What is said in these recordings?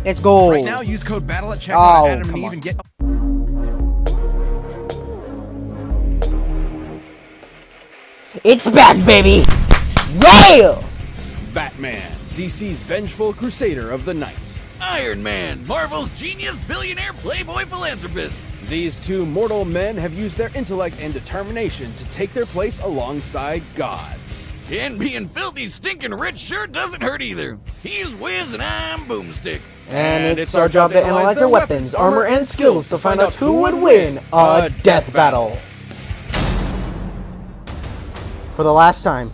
Let's go. Right now, use code BATTLE at checkout at Adam and Eve and get... It's back, baby! Yeah! Batman, DC's vengeful crusader of the night. Iron Man, Marvel's genius billionaire playboy philanthropist. These two mortal men have used their intellect and determination to take their place alongside gods. And being filthy stinking rich sure doesn't hurt either. He's Wiz and I'm Boomstick. And it's our job to analyze their weapons, armor, and skills to find out who would win a death battle. For the last time.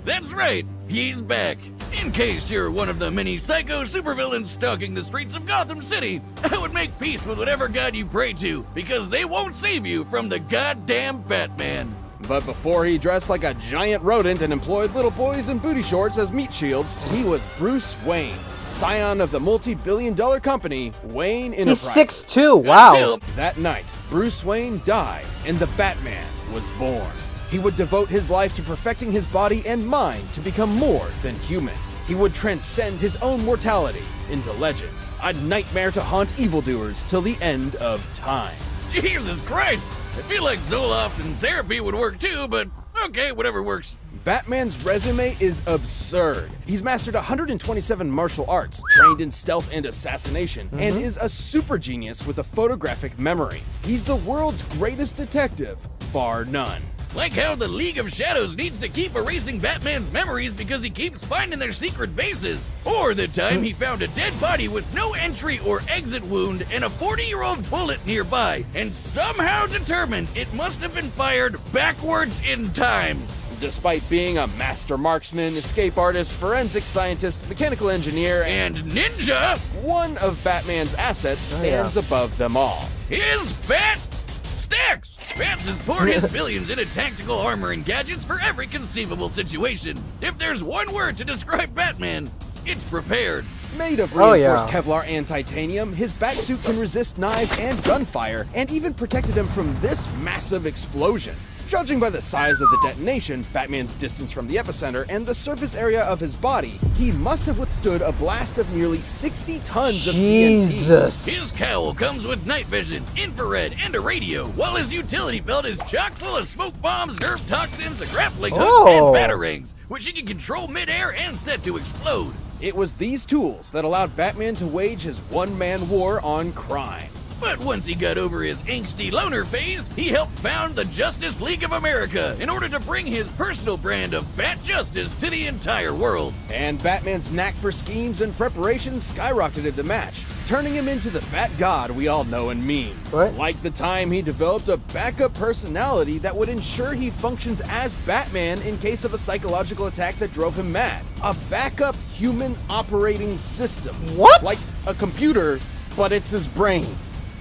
That's right, he's back. In case you're one of the many psycho supervillains stalking the streets of Gotham City, I would make peace with whatever god you pray to, because they won't save you from the goddamn Batman. But before he dressed like a giant rodent and employed little boys in booty shorts as meat shields, he was Bruce Wayne, scion of the multi-billion-dollar company Wayne Enterprises. He's 6'2", wow. That night, Bruce Wayne died, and the Batman was born. He would devote his life to perfecting his body and mind to become more than human. He would transcend his own mortality into legend, a nightmare to haunt evildoers till the end of time. Jesus Christ! I feel like Zoloft and therapy would work too, but okay, whatever works. Batman's resume is absurd. He's mastered 127 martial arts, trained in stealth and assassination, and is a super genius with a photographic memory. He's the world's greatest detective, bar none. Like how the League of Shadows needs to keep erasing Batman's memories because he keeps finding their secret bases. Or the time he found a dead body with no entry or exit wound and a 40-year-old bullet nearby, and somehow determined it must have been fired backwards in time. Despite being a master marksman, escape artist, forensic scientist, mechanical engineer, And ninja, one of Batman's assets stands above them all. his fat stacks. Bats has poured his billions into tactical armor and gadgets for every conceivable situation. If there's one word to describe Batman, it's prepared. Made of Oh, reinforced yeah. Kevlar and titanium, his batsuit can resist knives and gunfire, and even protected him from this massive explosion. Judging by the size of the detonation, Batman's distance from the epicenter, and the surface area of his body, he must have withstood a blast of nearly 60 tons of TNT. Jesus. His cowl comes with night vision, infrared, and a radio, while his utility belt is chock full of smoke bombs, nerve toxins, a grappling hook, Oh. and batarangs, which he can control midair and set to explode. It was these tools that allowed Batman to wage his one-man war on crime. But once he got over his angsty loner phase, he helped found the Justice League of America in order to bring his personal brand of Bat Justice to the entire world. And Batman's knack for schemes and preparations skyrocketed to match, turning him into the Bat God we all know and mean. What? Like the time he developed a backup personality that would ensure he functions as Batman in case of a psychological attack that drove him mad. A backup human operating system. What? Like a computer, but it's his brain.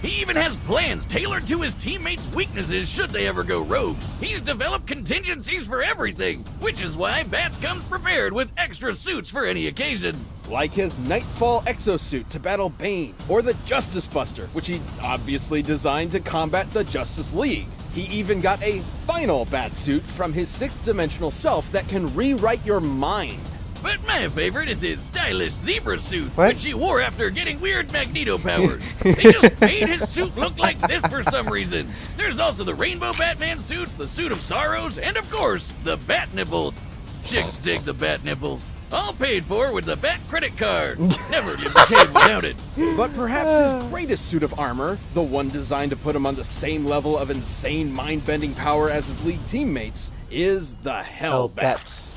He even has plans tailored to his teammates' weaknesses should they ever go rogue. He's developed contingencies for everything, which is why Bats comes prepared with extra suits for any occasion. Like his Nightfall exosuit to battle Bane, or the Justice Buster, which he obviously designed to combat the Justice League. He even got a final Batsuit from his sixth dimensional self that can rewrite your mind. But my favorite is his stylish zebra suit, What? which he wore after getting weird Magneto powers. They just made his suit look like this for some reason. There's also the Rainbow Batman suits, the Suit of Sorrows, and of course, the Bat Nipples. Chicks dig the Bat Nipples. All paid for with the Bat credit card. Never lived a cave without it. But perhaps his greatest suit of armor, the one designed to put him on the same level of insane mind-bending power as his league teammates, is the Hellbat.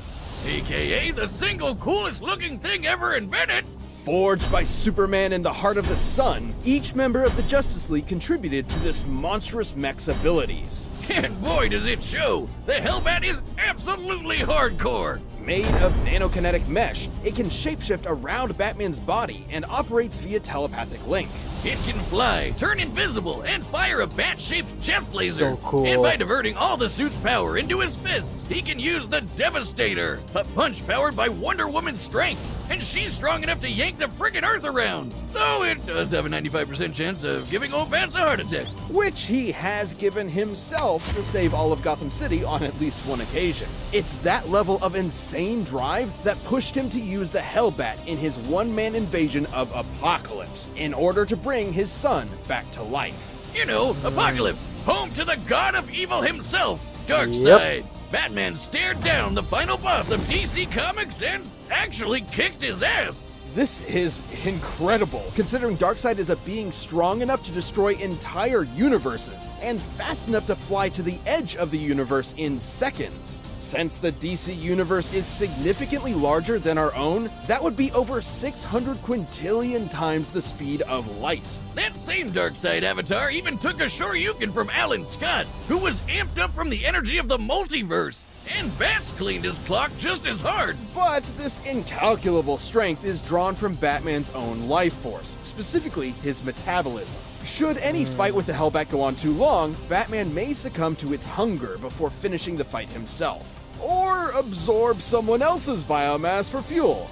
AKA the single coolest looking thing ever invented. Forged by Superman in the heart of the sun, each member of the Justice League contributed to this monstrous mech's abilities. And boy does it show, the Hellbat is absolutely hardcore. Made of nanokinetic mesh, it can shapeshift around Batman's body and operates via telepathic link. It can fly, turn invisible, and fire a bat-shaped chest laser. So cool. And by diverting all the suit's power into his fists, he can use the Devastator, a punch powered by Wonder Woman's strength. And she's strong enough to yank the friggin' Earth around. Though it does have a 95% chance of giving old Bats a heart attack. Which he has given himself to save all of Gotham City on at least one occasion. It's that level of insanity insane drive that pushed him to use the Hellbat in his one-man invasion of Apocalypse in order to bring his son back to life. You know, Apocalypse, home to the god of evil himself, Darkseid. Yep. Batman stared down the final boss of DC Comics and actually kicked his ass. This is incredible, considering Darkseid is a being strong enough to destroy entire universes and fast enough to fly to the edge of the universe in seconds. Since the DC universe is significantly larger than our own, that would be over 600 quintillion times the speed of light. That same Darkseid avatar even took a Shoryuken from Alan Scott, who was amped up from the energy of the multiverse. And Bats cleaned his clock just as hard. But this incalculable strength is drawn from Batman's own life force, specifically his metabolism. Should any fight with the Hellbat go on too long, Batman may succumb to its hunger before finishing the fight himself. Or absorb someone else's biomass for fuel.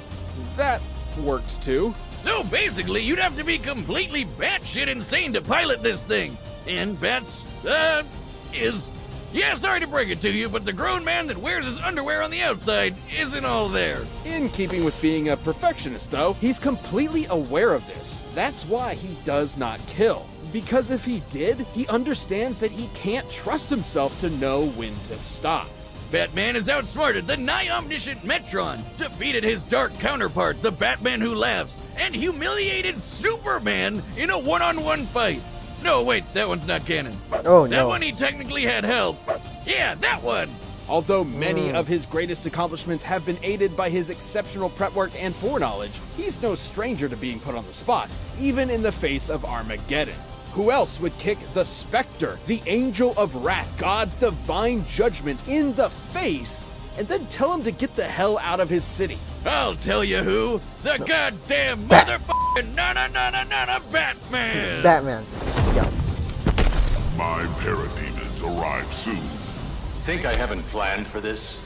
That works too. So basically, you'd have to be completely batshit insane to pilot this thing. And Bats, yeah, sorry to break it to you, but the grown man that wears his underwear on the outside isn't all there. In keeping with being a perfectionist, though, he's completely aware of this. That's why he does not kill. Because if he did, he understands that he can't trust himself to know when to stop. Batman has outsmarted the nigh-omniscient Metron, defeated his dark counterpart, the Batman Who Laughs, and humiliated Superman in a one-on-one fight. No, wait, that one's not canon. Oh, That no. one he technically had help. Yeah, that one. Although many of his greatest accomplishments have been aided by his exceptional prep work and foreknowledge, he's no stranger to being put on the spot, even in the face of Armageddon. Who else would kick the Spectre, the Angel of Wrath, God's divine judgment, in the face and then tell him to get the hell out of his city? I'll tell you who. The goddamn Bat- motherfucking na Batman. Batman. Yeah. My parademons arrive soon. Think I haven't planned for this?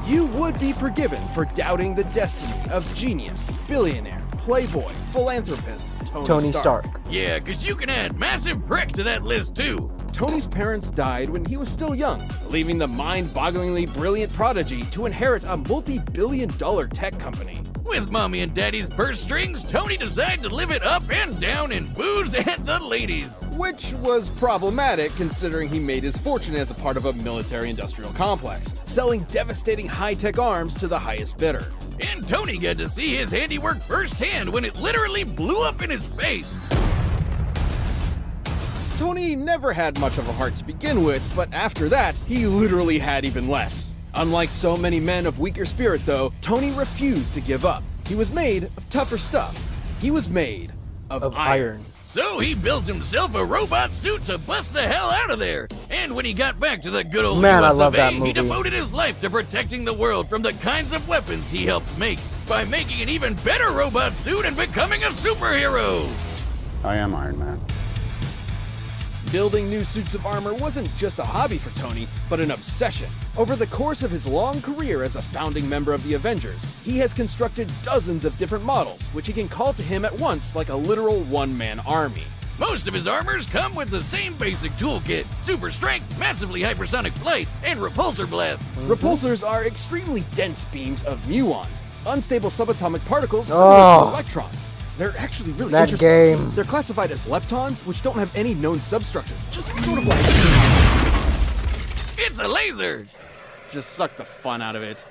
You would be forgiven for doubting the destiny of genius, billionaire, playboy, philanthropist, Tony Stark. Yeah, 'cause you can add massive prick to that list too. Tony's parents died when he was still young, leaving the mind-bogglingly brilliant prodigy to inherit a multi-billion-dollar tech company. With mommy and daddy's purse strings, Tony decided to live it up and down in booze and the ladies. Which was problematic considering he made his fortune as a part of a military-industrial complex, selling devastating high-tech arms to the highest bidder. And Tony got to see his handiwork firsthand when it literally blew up in his face. Tony never had much of a heart to begin with, but after that, he literally had even less. Unlike so many men of weaker spirit, though, Tony refused to give up. He was made of tougher stuff. He was made of iron. So he built himself a robot suit to bust the hell out of there. And when he got back to the good old Man, I US love of A, that he movie. devoted his life to protecting the world from the kinds of weapons he helped make by making an even better robot suit and becoming a superhero. I am Iron Man. Building new suits of armor wasn't just a hobby for Tony, but an obsession. Over the course of his long career as a founding member of the Avengers, he has constructed dozens of different models, which he can call to him at once like a literal one-man army. Most of his armors come with the same basic toolkit: super strength, massively hypersonic flight, and repulsor blast. Repulsors are extremely dense beams of muons, unstable subatomic particles Oh. similar to electrons. They're actually really That interesting. game. They're classified as leptons, which don't have any known substructures. Just sort of like... It's a laser. Just suck the fun out of it.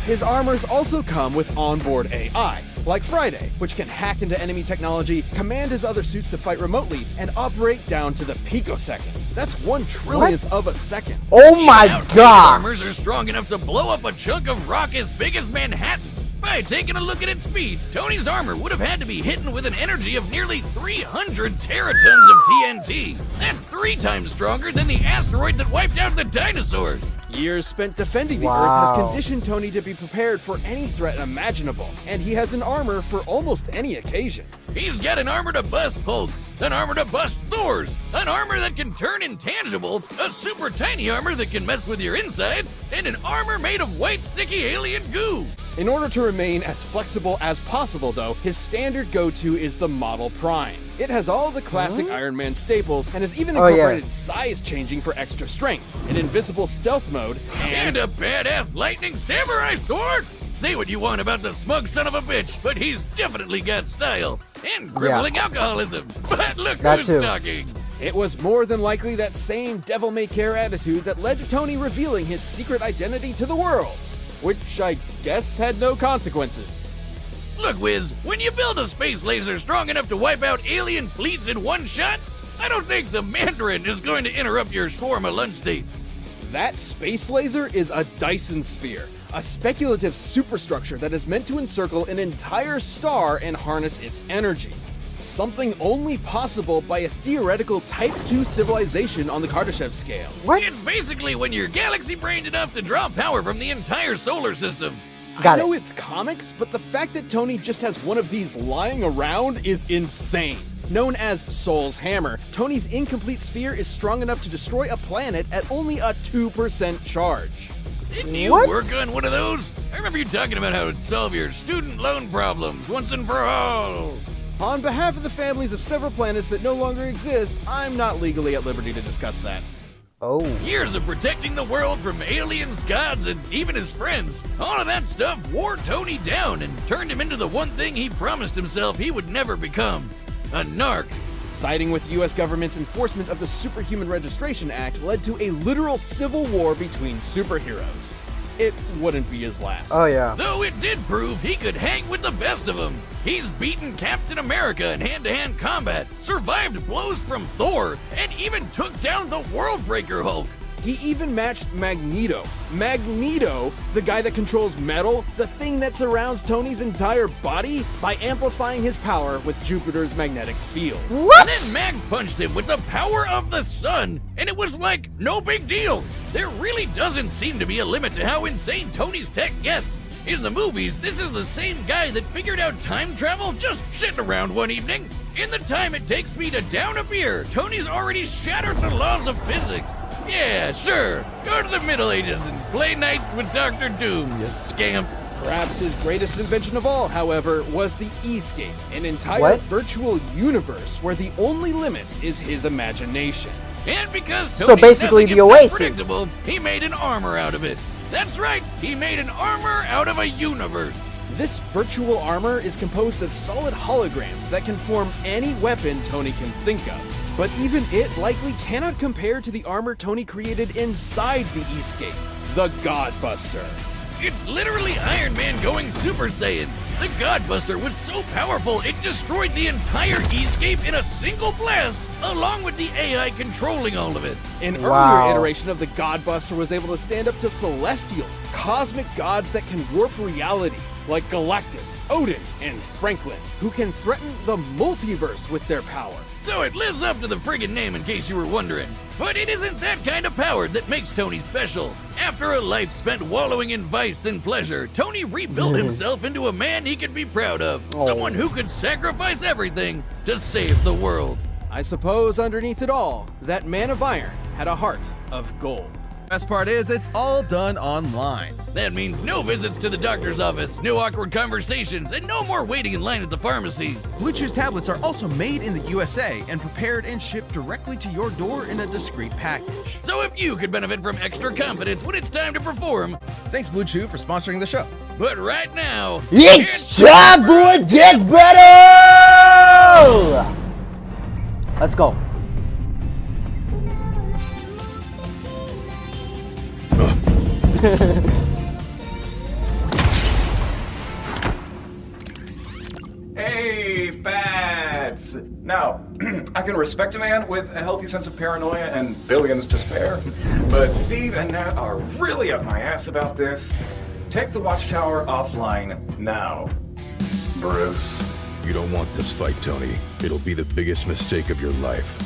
His armors also come with onboard AI, like Friday, which can hack into enemy technology, command his other suits to fight remotely, and operate down to the picosecond. That's 1/1,000,000th of a second. Oh my Outfitted god! armors are strong enough to blow up a chunk of rock as big as Manhattan. By taking a look at its speed, Tony's armor would have had to be hidden with an energy of nearly 300 teratons of TNT. That's 3 times stronger than the asteroid that wiped out the dinosaurs. Years spent defending the Earth Wow. has conditioned Tony to be prepared for any threat imaginable, and he has an armor for almost any occasion. He's got an armor to bust Hulks, an armor to bust Thors, an armor that can turn intangible, a super tiny armor that can mess with your insides, and an armor made of white sticky alien goo. In order to remain as flexible as possible, though, his standard go-to is the Model Prime. It has all the classic Iron Man staples and has even Oh, yeah. incorporated size changing for extra strength, an invisible stealth mode, And a badass lightning samurai sword? Say what you want about the smug son of a bitch, but he's definitely got style. And crippling alcoholism. But look That who's too. talking. It was more than likely that same devil-may-care attitude that led to Tony revealing his secret identity to the world, which I guess had no consequences. Look, Wiz, when you build a space laser strong enough to wipe out alien fleets in one shot, I don't think the Mandarin is going to interrupt your shawarma lunch date. That space laser is a Dyson sphere, a speculative superstructure that is meant to encircle an entire star and harness its energy. Something only possible by a theoretical Type 2 civilization on the Kardashev scale. What? It's basically when you're galaxy-brained enough to draw power from the entire solar system. Got I know it. it's comics, but the fact that Tony just has one of these lying around is insane. Known as Soul's Hammer, Tony's incomplete sphere is strong enough to destroy a planet at only a 2% charge. Didn't you What? work on one of those? I remember you talking about how it'd solve your student loan problems once and for all. On behalf of the families of several planets that no longer exist, I'm not legally at liberty to discuss that. Oh. Years of protecting the world from aliens, gods, and even his friends. All of that stuff wore Tony down and turned him into the one thing he promised himself he would never become. A narc. Siding with the US government's enforcement of the Superhuman Registration Act led to a literal civil war between superheroes. It wouldn't be his last. Oh, yeah. Though it did prove he could hang with the best of them. He's beaten Captain America in hand-to-hand combat, survived blows from Thor, and even took down the Worldbreaker Hulk. He even matched Magneto. Magneto, the guy that controls metal, the thing that surrounds Tony's entire body, by amplifying his power with Jupiter's magnetic field. What? Then Max punched him with the power of the sun, and it was like, no big deal. There really doesn't seem to be a limit to how insane Tony's tech gets. In the movies, this is the same guy that figured out time travel just sitting around one evening. In the time it takes me to down a beer, Tony's already shattered the laws of physics. Yeah, sure. Go to the Middle Ages and play nights with Dr. Doom, you scamp. Perhaps his greatest invention of all, however, was the E-scape, an entire What? virtual universe where the only limit is his imagination. And because So Tony's basically nothing the is Oasis. unpredictable, he made an armor out of it. That's right, he made an armor out of a universe. This virtual armor is composed of solid holograms that can form any weapon Tony can think of. But even it likely cannot compare to the armor Tony created inside the E-scape, the Godbuster. It's literally Iron Man going Super Saiyan. The Godbuster was so powerful it destroyed the entire E-scape in a single blast, along with the AI controlling all of it. An Wow. earlier iteration of the Godbuster was able to stand up to Celestials, cosmic gods that can warp reality, like Galactus, Odin, and Franklin, who can threaten the multiverse with their power. So it lives up to the friggin' name in case you were wondering. But it isn't that kind of power that makes Tony special. After a life spent wallowing in vice and pleasure, Tony rebuilt himself into a man he could be proud of. Someone who could sacrifice everything to save the world. I suppose underneath it all, that man of iron had a heart of gold. Best part is it's all done online. That means no visits to the doctor's office, no awkward conversations, and no more waiting in line at the pharmacy. Blue Chew's tablets are also made in the USA and prepared and shipped directly to your door in a discreet package. So if you could benefit from extra confidence when it's time to perform, Thanks Blue Chew for sponsoring the show. but right now, It's time for a death battle! Let's go. Hey, bats! Now, I can respect a man with a healthy sense of paranoia and billions to spare, but Steve and Nat are really up my ass about this. Take the Watchtower offline now. Bruce, you don't want this fight, Tony. It'll be the biggest mistake of your life.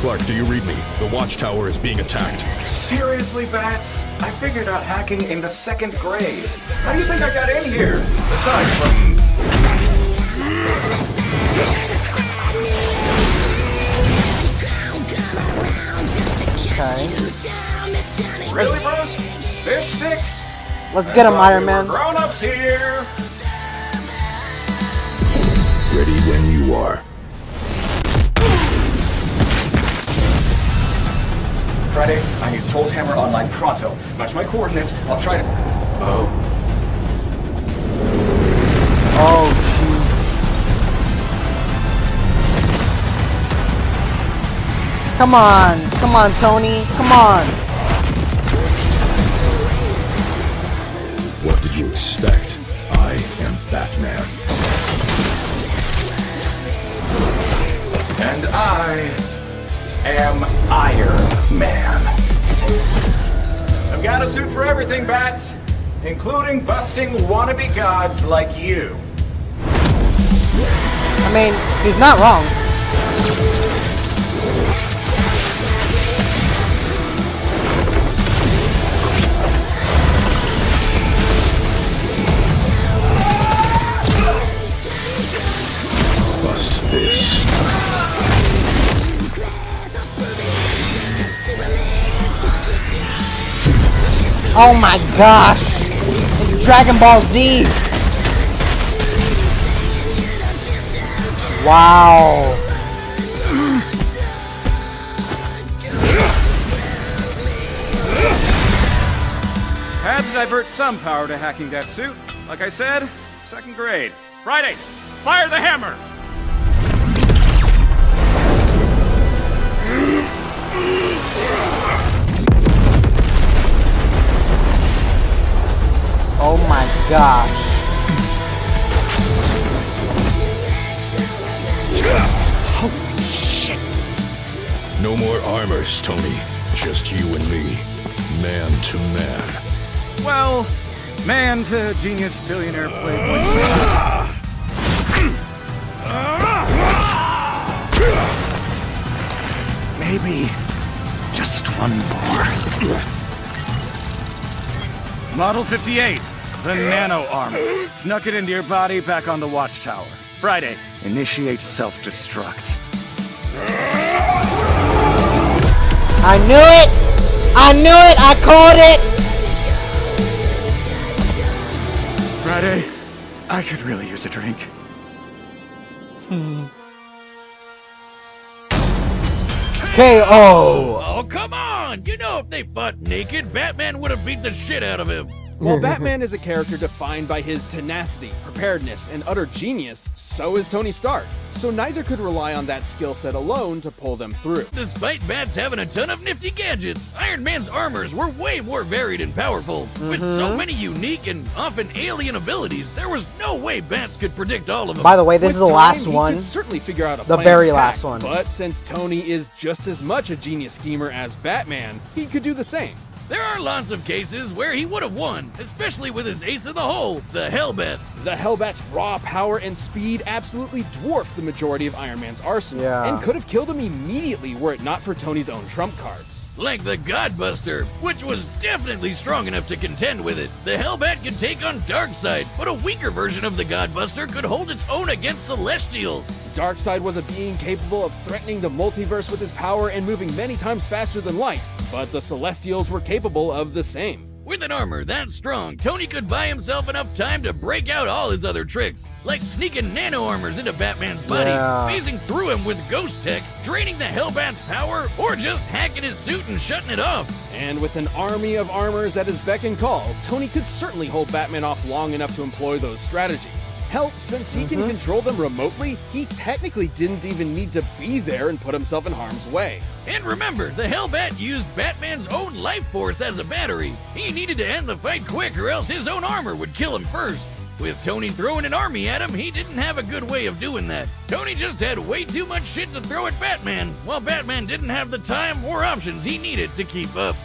Clark, do you read me? The Watchtower is being attacked. Seriously, bats? I figured out hacking in the second grade. How do you think I got in here? Aside from... Okay. Really, Bruce? This stick? Let's get him, Iron Man. Grown-ups here! Ready when you are. Friday, I need Soul's Hammer online pronto. Match my coordinates. I'll try to... Oh. Oh, jeez. Come on, Tony, come on. What did you expect? I am Batman. And I am Iron Man. I've got a suit for everything, Bats, including busting wannabe gods like you. I mean, he's not wrong. Bust this. Oh my gosh! It's Dragon Ball Z! Wow! Had to divert some power to hacking that suit. Like I said, second grade. Friday, fire the hammer! Oh my gosh. Holy shit! No more armors, Tony. Just you and me. Man to man. Well, man to genius billionaire playboy. Maybe just one more. Model 58, the nano armor. Snuck it into your body back on the watchtower. Friday, initiate self-destruct. I knew it! I knew it! I called it! Friday, I could really use a drink. KO! Oh, come on! You know if they fought naked, Batman would have beat the shit out of him. While Batman is a character defined by his tenacity, preparedness, and utter genius, so is Tony Stark. So neither could rely on that skill set alone to pull them through. Despite Bats having a ton of nifty gadgets, Iron Man's armors were way more varied and powerful. With so many unique and often alien abilities, there was no way Bats could predict all of them. By the way, this is the With last time, one. He could certainly figure out a The plan very of attack, last one. But since Tony is just as much a genius schemer as Batman, he could do the same. There are lots of cases where he would have won, especially with his ace in the hole, the Hellbat. The Hellbat's raw power and speed absolutely dwarfed the majority of Iron Man's arsenal, Yeah. and could have killed him immediately were it not for Tony's own trump cards. Like the Godbuster, which was definitely strong enough to contend with it. The Hellbat could take on Darkseid, but a weaker version of the Godbuster could hold its own against Celestials. Darkseid was a being capable of threatening the multiverse with his power and moving many times faster than light, but the Celestials were capable of the same. With an armor that strong, Tony could buy himself enough time to break out all his other tricks, like sneaking nano armors into Batman's body, Yeah. phasing through him with ghost tech, draining the Hellbat's power, or just hacking his suit and shutting it off. And with an army of armors at his beck and call, Tony could certainly hold Batman off long enough to employ those strategies. Hell, since he can control them remotely, he technically didn't even need to be there and put himself in harm's way. And remember, the Hellbat used Batman's own life force as a battery. He needed to end the fight quick or else his own armor would kill him first. With Tony throwing an army at him, he didn't have a good way of doing that. Tony just had way too much shit to throw at Batman, while Batman didn't have the time or options he needed to keep up.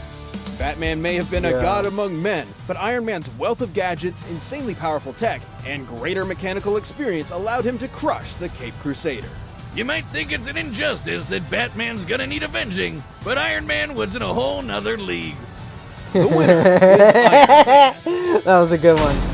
Batman may have been a Yeah. god among men, but Iron Man's wealth of gadgets, insanely powerful tech, and greater mechanical experience allowed him to crush the Caped Crusader. You might think it's an injustice that Batman's gonna need avenging, but Iron Man was in a whole nother league. The winner is Iron Man. That was a good one.